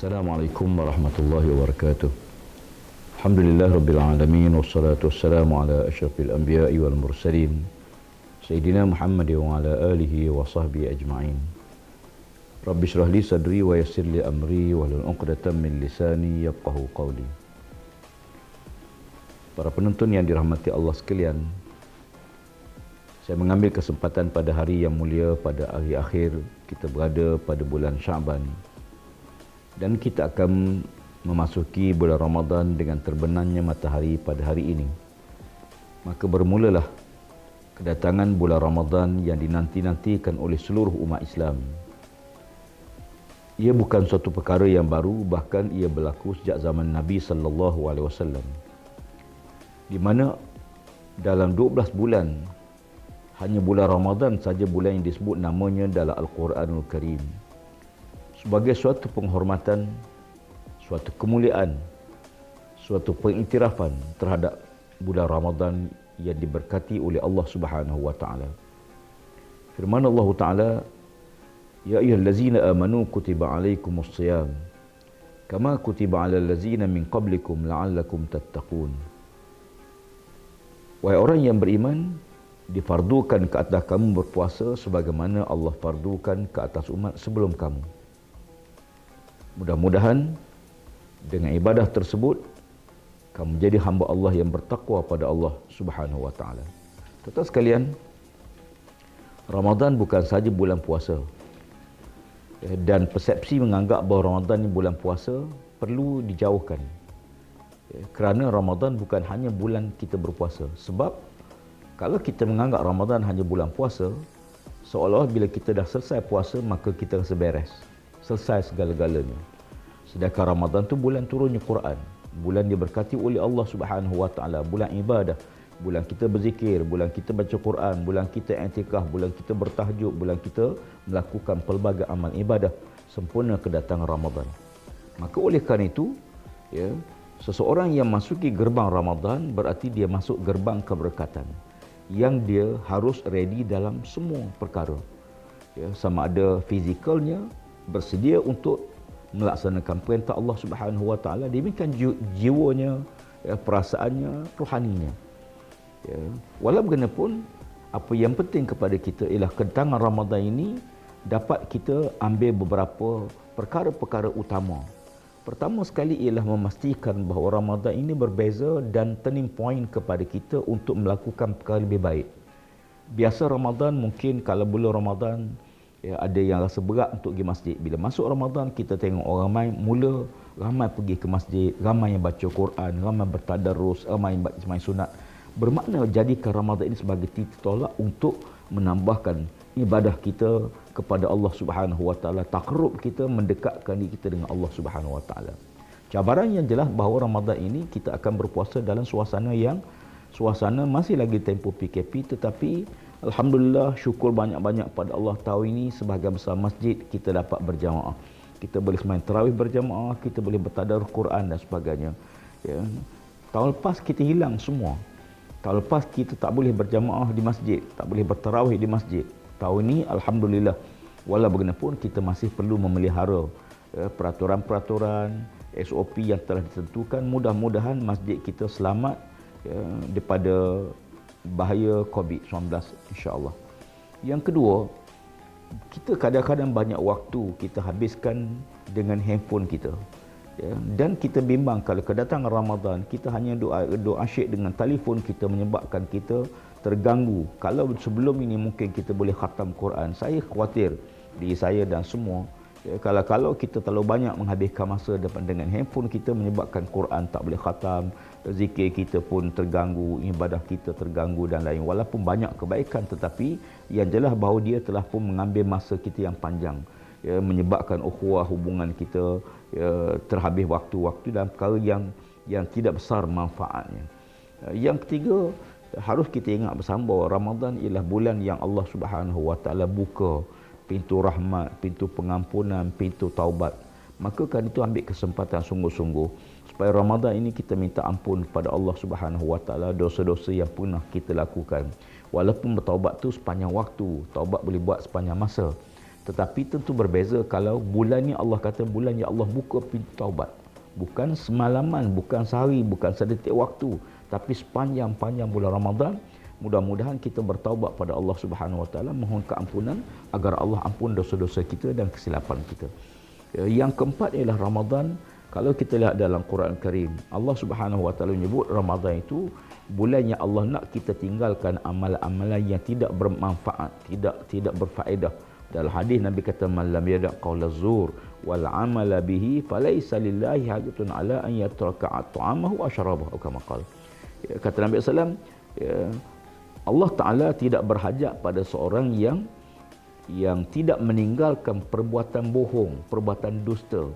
Assalamualaikum warahmatullahi wabarakatuh. Alhamdulillah rabbil alamin wassalatu wassalamu ala asyrafil anbiya'i wal mursalin Sayyidina Muhammad wa ala alihi wa sahbihi ajma'in. Rabbi shrah li sadri wa yassir li amri wahlul 'uqdatam min lisani yafqahu qawli. Para penonton yang dirahmati Allah sekalian, saya mengambil kesempatan pada hari yang mulia, pada hari akhir kita berada pada bulan Syaban, dan kita akan memasuki bulan Ramadan dengan terbenamnya matahari pada hari ini. Maka bermulalah kedatangan bulan Ramadan yang dinanti-nantikan oleh seluruh umat Islam. Ia bukan suatu perkara yang baru, bahkan ia berlaku sejak zaman Nabi sallallahu alaihi wasallam, di mana dalam 12 bulan hanya bulan Ramadan saja bulan yang disebut namanya dalam Al-Quranul Karim sebagai suatu penghormatan, suatu kemuliaan, suatu pengiktirafan terhadap bulan Ramadan yang diberkati oleh Allah Subhanahu wa taala. Firman Allah Taala, "Ya ayyuhallazina amanu kutiba alaikumus shiyam kama kutiba alal ladzina min qablikum la'allakum tattaqun." Wahai orang yang beriman, difardukan ke atas kamu berpuasa sebagaimana Allah fardukan ke atas umat sebelum kamu. Mudah-mudahan dengan ibadah tersebut kamu menjadi hamba Allah yang bertakwa pada Allah Subhanahu wa taala. Tuan-tuan sekalian, Ramadan bukan saja bulan puasa. Dan persepsi menganggap bahawa Ramadan ini bulan puasa perlu dijauhkan. Kerana Ramadan bukan hanya bulan kita berpuasa. Sebab kalau kita menganggap Ramadan hanya bulan puasa, seolah-olah bila kita dah selesai puasa maka kita rasa beres, selesai segala-galanya. Sedangkan Ramadan tu bulan turunnya Quran, bulan diberkati oleh Allah Subhanahu wa taala, bulan ibadah, bulan kita berzikir, bulan kita baca Quran, bulan kita i'tikaf, bulan kita bertahajud, bulan kita melakukan pelbagai amal ibadah sempurna kedatangan Ramadan. Maka oleh kerana itu, seseorang yang masuki gerbang Ramadan berarti dia masuk gerbang keberkatan yang dia harus ready dalam semua perkara. Sama ada fizikalnya bersedia untuk melaksanakan perintah Allah Subhanahu wa taala, demikian jiwanya, perasaannya, rohaninya. Walau bagaimanapun, apa yang penting kepada kita ialah kedatangan Ramadan ini dapat kita ambil beberapa perkara-perkara utama. Pertama sekali ialah memastikan bahawa Ramadan ini berbeza dan turning point kepada kita untuk melakukan perkara lebih baik. Biasa Ramadan mungkin kalau bulan Ramadan ada yang rasa berat untuk pergi masjid. Bila masuk Ramadan kita tengok orang ramai pergi ke masjid, ramai yang baca Quran, ramai bertadarus, ramai yang baca sembahyang sunat. Bermakna jadikan Ramadan ini sebagai titik tolak untuk menambahkan ibadah kita kepada Allah Subhanahu wa taala, takarrub kita, mendekatkan diri kita dengan Allah Subhanahu wa taala. Cabaran yang jelas bahawa Ramadan ini kita akan berpuasa dalam suasana masih lagi tempoh PKP, tetapi alhamdulillah, syukur banyak-banyak pada Allah, tahun ini sebahagian besar masjid kita dapat berjamaah. Kita boleh sembahyang tarawih berjamaah, kita boleh bertadarus Quran dan sebagainya. Tahun lepas kita hilang semua. Tahun lepas kita tak boleh berjamaah di masjid, tak boleh bertarawih di masjid. Tahun ini alhamdulillah, walau bagaimanapun kita masih perlu memelihara peraturan-peraturan SOP yang telah ditentukan. Mudah-mudahan masjid kita selamat daripada bahaya COVID-19, insya-Allah. Yang kedua, kita kadang-kadang banyak waktu kita habiskan dengan handphone kita. Dan kita bimbang kalau kedatangan Ramadan kita hanya doa asyik dengan telefon kita menyebabkan kita terganggu. Kalau sebelum ini mungkin kita boleh khatam Quran, saya khawatir diri saya dan semua, kalau kita terlalu banyak menghabiskan masa dengan handphone kita menyebabkan Quran tak boleh khatam, zikir kita pun terganggu, ibadah kita terganggu dan lain. Walaupun banyak kebaikan, tetapi yang jelas bahawa dia telah pun mengambil masa kita yang panjang, menyebabkan ukhuwah hubungan kita terhabis waktu-waktu dalam perkara yang tidak besar manfaatnya. Yang ketiga, harus kita ingat bersama bahawa Ramadan ialah bulan yang Allah Subhanahu wa taala buka pintu rahmat, pintu pengampunan, pintu taubat. Maka kan itu ambil kesempatan sungguh-sungguh supaya Ramadan ini kita minta ampun kepada Allah Subhanahu wa taala dosa-dosa yang pernah kita lakukan. Walaupun bertaubat tu sepanjang waktu, taubat boleh buat sepanjang masa. Tetapi tentu berbeza kalau bulan ni Allah kata bulan yang Allah buka pintu taubat. Bukan semalaman, bukan sehari, bukan sedetik waktu, tapi sepanjang-panjang bulan Ramadan. Mudah-mudahan kita bertaubat pada Allah Subhanahu Wa Taala, mohon keampunan agar Allah ampun dosa-dosa kita dan kesilapan kita. Yang keempat ialah Ramadan. Kalau kita lihat dalam Quran Karim, Allah Subhanahu Wa Taala menyebut Ramadan itu bulan yang Allah nak kita tinggalkan amalan-amalan yang tidak bermanfaat, tidak berfaedah. Dalam hadis Nabi kata man lam yada' qaula zur wal amala bihi falaysa lillahi hajatun ala an yatraka at'amahu wa syarabahu kama qala. Kata Nabi sallallahu alaihi wasallam, Allah Ta'ala tidak berhajat pada seorang yang tidak meninggalkan perbuatan bohong, perbuatan dusta,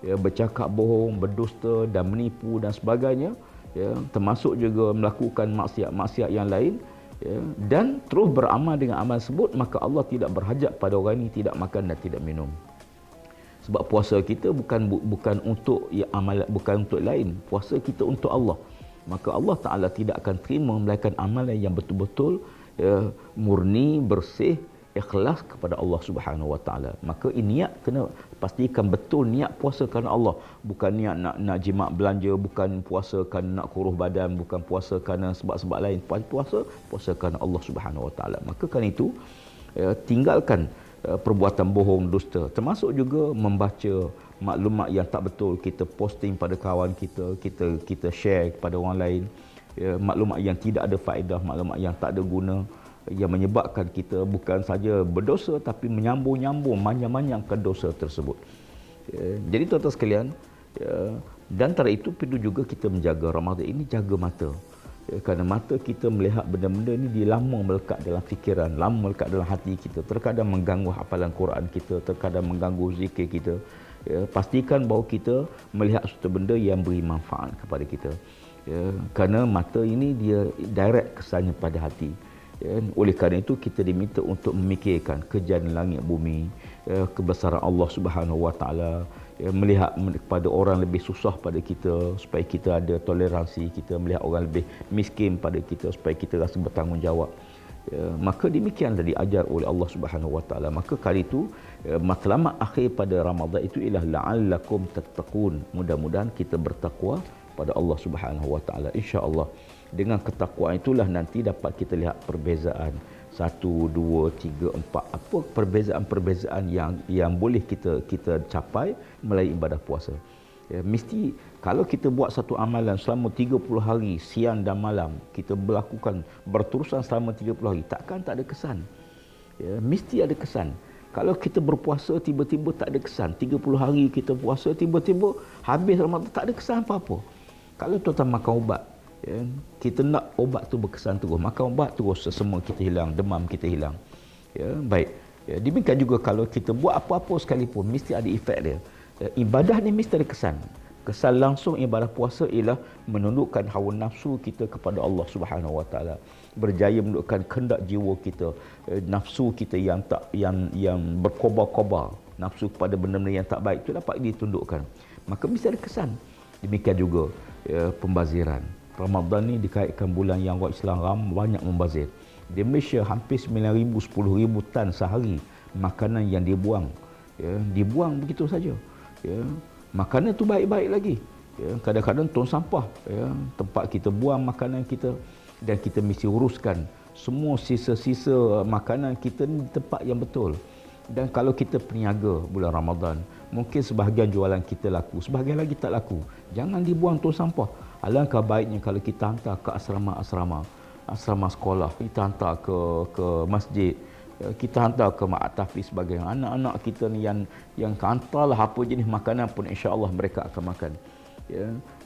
bercakap bohong, berdusta dan menipu dan sebagainya, termasuk juga melakukan maksiat-maksiat yang lain, dan terus beramal dengan amal tersebut, maka Allah tidak berhajat pada orang ini tidak makan dan tidak minum. Sebab puasa kita bukan untuk amal, bukan untuk lain. Puasa kita untuk Allah. Maka Allah Ta'ala tidak akan terima melainkan amalan yang betul-betul murni, bersih, ikhlas kepada Allah Subhanahu Wa Ta'ala. Maka niat kena pastikan betul niat puasa kerana Allah. Bukan niat nak jimat belanja, bukan puasa kerana nak kurus badan, bukan puasa kerana sebab-sebab lain. Puasa kerana Allah Subhanahu Wa Ta'ala. Maka kerana itu, tinggalkan perbuatan bohong, dusta. Termasuk juga membaca maklumat yang tak betul, kita posting pada kawan kita share kepada orang lain, maklumat yang tidak ada faedah, maklumat yang tak ada guna, yang menyebabkan kita bukan saja berdosa tapi menyambung-nyambung, manjang-manjangkan dosa tersebut. Jadi tuan-tuan sekalian, dan antara itu perlu juga kita menjaga Ramadan ini, jaga mata. Kerana mata kita melihat benda-benda ni dia lama melekat dalam fikiran, lama melekat dalam hati kita, terkadang mengganggu hafalan Quran kita, terkadang mengganggu zikir kita. Pastikan bahawa kita melihat sesuatu benda yang beri manfaat kepada kita. Kerana mata ini dia direct kesannya pada hati. Oleh kerana itu kita diminta untuk memikirkan kejadian langit bumi, kebesaran Allah Subhanahu Wa Taala, melihat kepada orang lebih susah pada kita supaya kita ada toleransi, kita melihat orang lebih miskin pada kita supaya kita rasa bertanggungjawab. Maka demikianlah diajar oleh Allah Subhanahu Wa Taala. Maka kali itu matlamat akhir pada Ramadan itu ialah la'allakum tattaqun. Mudah-mudahan kita bertakwa pada Allah Subhanahu Wa Taala, insya-Allah. Dengan ketakwaan itulah nanti dapat kita lihat perbezaan 1, 2, 3, 4, apa perbezaan yang boleh kita capai melalui ibadah puasa. Mesti kalau kita buat satu amalan selama 30 hari siang dan malam, kita berlakukan berterusan selama 30 hari, takkan tak ada kesan. Mesti ada kesan. Kalau kita berpuasa tiba-tiba tak ada kesan, 30 hari kita puasa tiba-tiba habis Ramadan tak ada kesan apa-apa. Kalau tuan-tuan makan ubat, kita nak obat tu berkesan terus, makan ubat terus semua kita hilang, demam kita hilang. Baik. Demikian juga kalau kita buat apa-apa sekalipun mesti ada efek dia. Ibadah ni mesti ada kesan. Kesan langsung ibadah puasa ialah menundukkan hawa nafsu kita kepada Allah Subhanahu Wa Taala. Berjaya menundukkan kehendak jiwa kita, nafsu kita yang berkobar-kobar, nafsu kepada benda-benda yang tak baik itu dapat ditundukkan. Maka mesti ada kesan. Demikian juga pembaziran. Ramadan ni dikaitkan bulan yang orang Islam banyak membazir. Di Malaysia hampir 9,000, 10,000 tan sehari makanan yang dibuang. Dibuang begitu saja. Makanan tu baik-baik lagi. Kadang-kadang tong sampah, tempat kita buang makanan kita, dan kita mesti uruskan semua sisa-sisa makanan kita ni di tempat yang betul. Dan kalau kita peniaga bulan Ramadan, mungkin sebahagian jualan kita laku, sebahagian lagi tak laku. Jangan dibuang tong sampah. Alangkah baiknya kalau kita hantar ke asrama sekolah, kita hantar ke masjid, kita hantar ke mak tahfiz sebagai anak-anak kita ni yang hantarlah apa jenis makanan pun, insya-Allah mereka akan makan.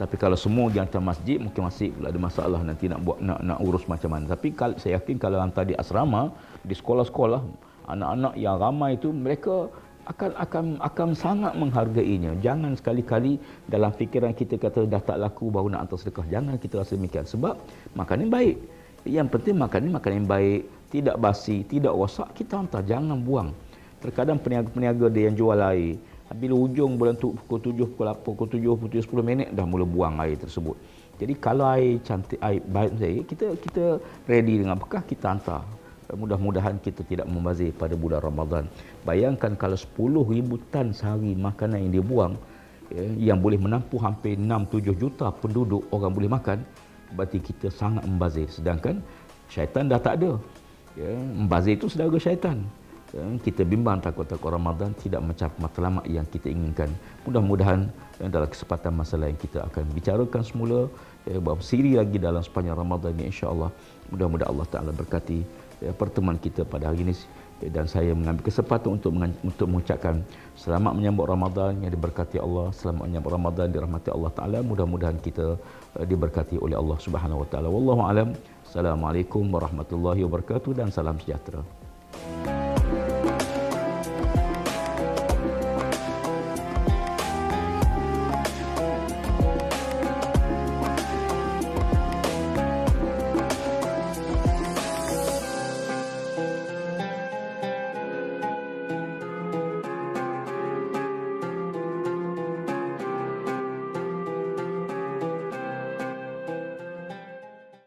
Tapi kalau semua dia hantar masjid, mungkin masih ada masalah nanti nak urus macam mana. Tapi saya yakin kalau hantar di asrama, di sekolah-sekolah, anak-anak yang ramai itu mereka akan sangat menghargainya. Jangan sekali-kali dalam fikiran kita kata dah tak laku baru nak hantar sedekah. Jangan kita rasa demikian. Sebab makanan baik. Yang penting makanan yang baik, tidak basi, tidak rosak, kita hantar, jangan buang. Terkadang peniaga-peniaga dia yang jual air, bila hujung bulan tu pukul 7, pukul 8, pukul 7, pukul 10 minit dah mula buang air tersebut. Jadi kalau air cantik, air baik saya, kita ready dengan bekah, kita hantar Mudah-mudahan kita tidak membazir pada bulan Ramadan. Bayangkan kalau 10,000 tan sehari makanan yang dibuang, yang boleh menampung hampir 6-7 juta penduduk orang boleh makan, berarti kita sangat membazir. Sedangkan syaitan dah tak ada. Membazir itu saudara syaitan. Kita bimbang takut-takut Ramadan tidak mencapai matlamat yang kita inginkan. Mudah-mudahan dalam kesempatan masa lain kita akan bicarakan semula beberapa siri lagi dalam sepanjang Ramadan ini, insya-Allah. Mudah-mudahan Allah Taala berkati pertemuan kita pada hari ini, dan saya mengambil kesempatan untuk mengucapkan selamat menyambut Ramadan yang diberkati Allah, selamat menyambut Ramadan dirahmati Allah Taala. Mudah-mudahan kita diberkati oleh Allah Subhanahu Wa Taala. Wallahu alam. Assalamualaikum warahmatullahi wabarakatuh dan salam sejahtera.